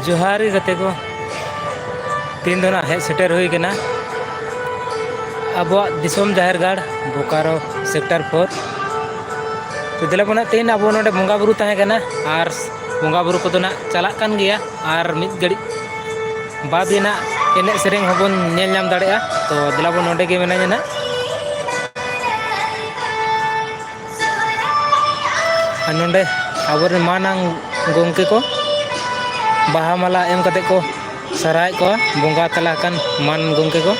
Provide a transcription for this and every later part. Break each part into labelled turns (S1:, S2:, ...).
S1: Johari गते को तीन दोना हेज सेटर हुई कना अब दिसोम जाहिर गाड़ बोकारो सेक्टर 4 तो दिला बना तीन अब नोडे बंगा बुरु तहे कना और बंगा बुरु को ना चलाक कान गया और मिद गड़ी बाद ना एने सेरेंग हबन नेल नाम दाड़ेया तो दिला बन नोडे के मेना ना नोडे अब मानांग गोंके को बाहा माला एम कते को सराय को बंगा तला कान मान गोंके को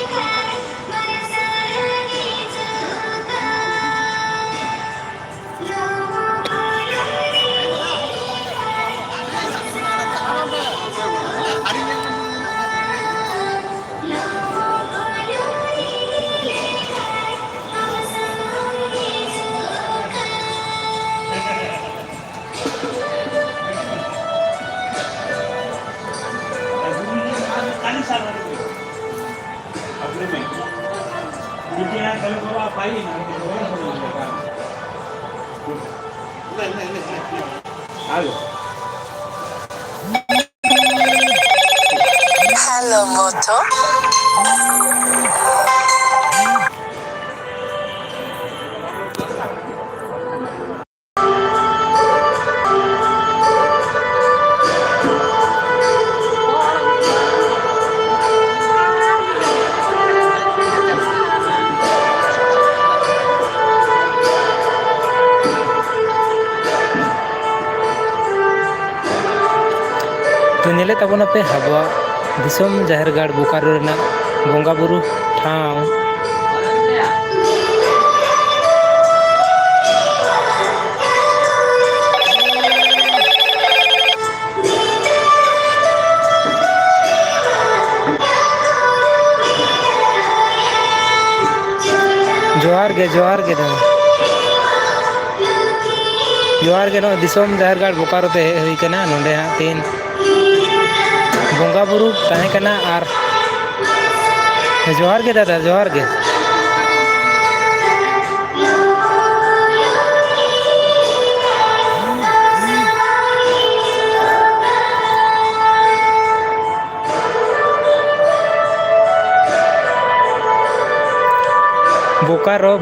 S2: Hello, Moto.
S1: तो नेले तबना पे हवा दिसोम जाहिर गाड़ बोकारो रेना बंगा बुरु ठाव जोहार के दो जोहार के नो दिसोम जाहिर गाड़ बोकारो ते हुई कना नोंडे हा तीन बंगा बुरु तहे कना और जोहार के दादा जोहार के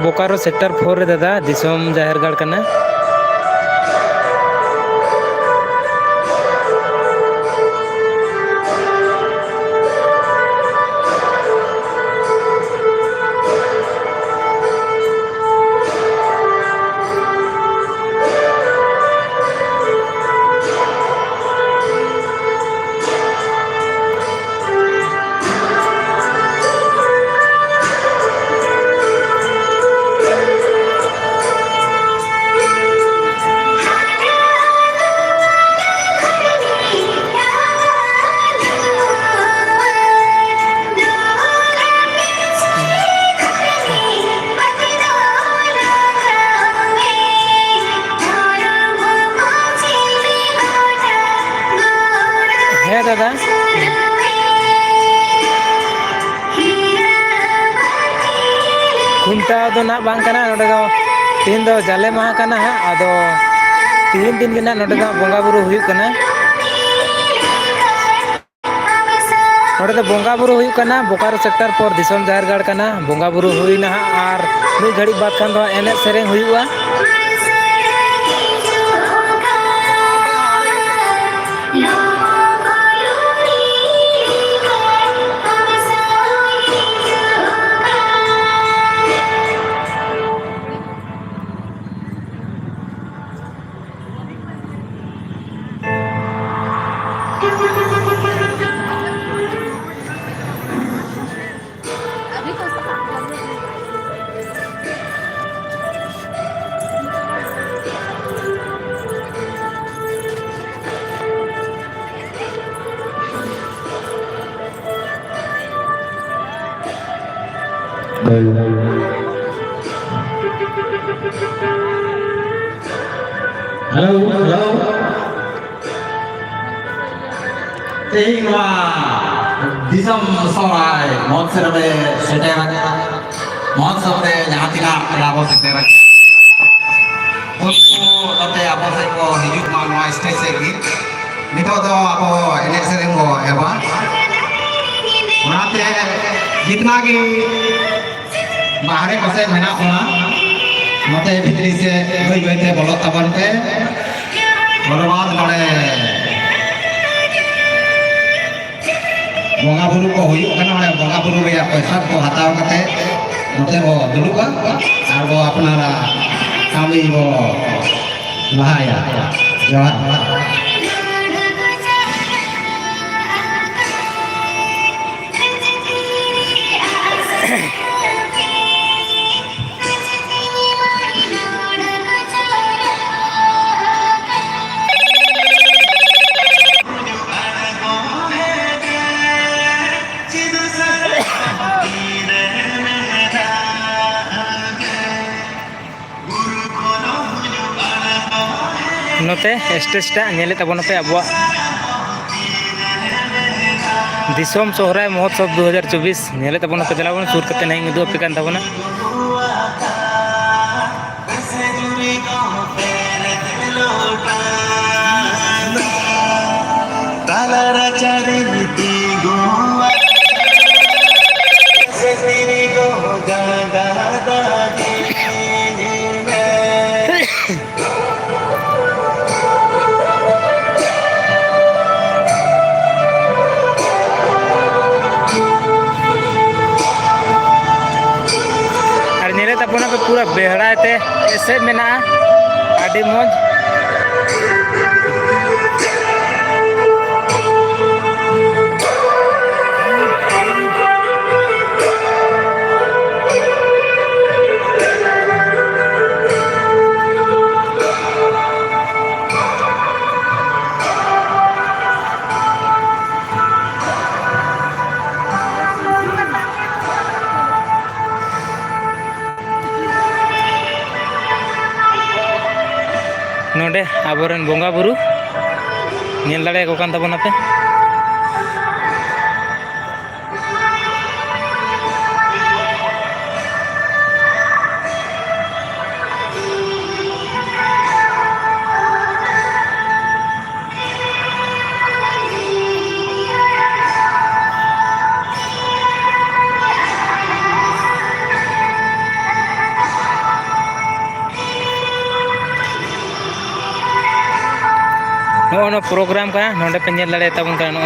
S1: बोकारो सेक्टर 4 रे दादा दिसोम जाहिर गाड़ कना दादा खुंटा दो ना बांग कना नोडे दो तीन दो जाले माह कना हा आदो तीन दिन बिना नोडे दो बंगा बुरु हुई कना नोडे दो बंगा बुरु हुई कना बोकारो सेक्टर 4 दिसोम जाहिर गाड़ कना बंगा बुरु हुई ना और मिद घड़ी बाद खान दो एने सेरेंग हुईवा
S3: Hello. Tingwa disam sorai monster me seteran monster me jahati na lago seteran Unku note abo sej ko hijuk ma noa stage segi. Nito do abo enek sereng bo eba. Onate jitna gi bahare pase mena ona. Note bhitri se bhai bhai te bolot taban pe. Borobad node bonga buru ko huyuk kana ore bonga buru reya paisa ko hataw kate note bo duduba ar bo apnara kami bo lahaya jawab
S1: note stage ta nyele tabon pe abo Disom Sohrai महोत्सव 2024 nyele tabon pe dalabon sur kate nahi ngidu pe kan tabona
S4: तालारा चारे नीति गोवा से तेरी गो गा गा दा दी
S1: ar nyele tabona pe pura behra te ese mena adi moj नोडे आबोरेन बोंगा बुरु nail दाड़े को कान ताबोना पे नो प्रोग्राम का नोडे पे नेल दाड़े ताबोन का नो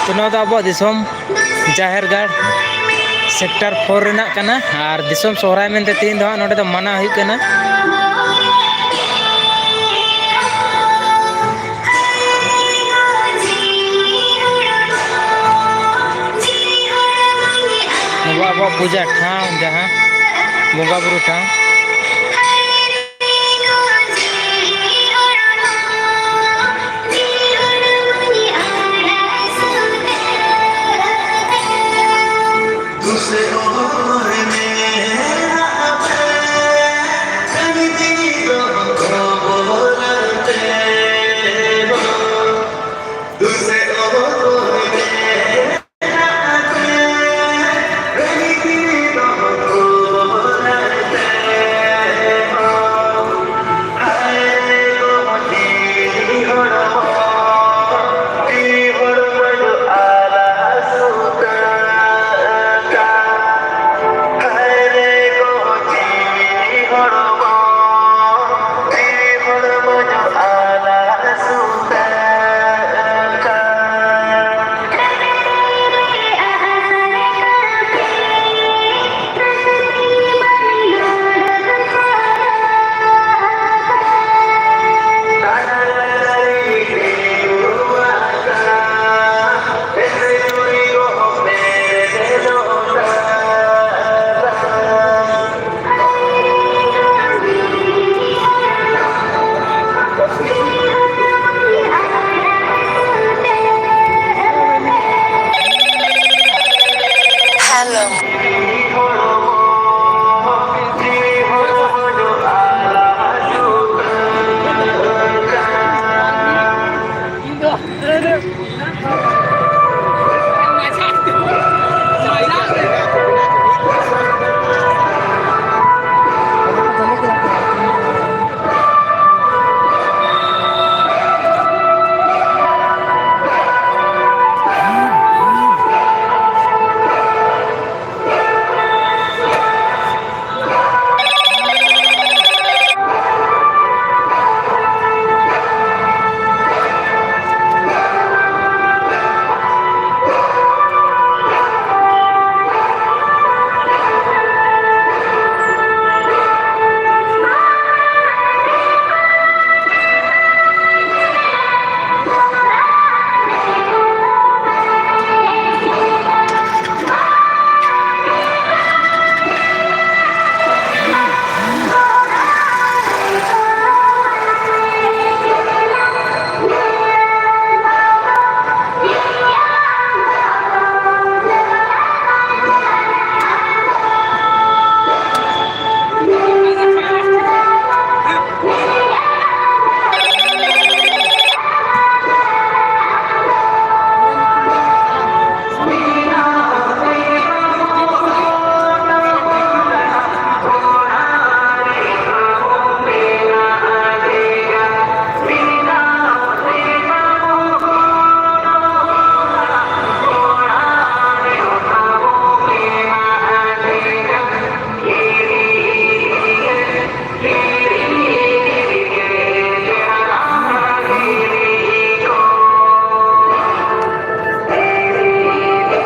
S1: तो नवा अब दिसोम जाहेर गाड़ सेक्टर 4 रेना कना और दिसोम सोहराय मेनते तीन दो नोडे दो माना हुई कना नवा अब पूजा ठाव जहां बोंगा बुरु ठाव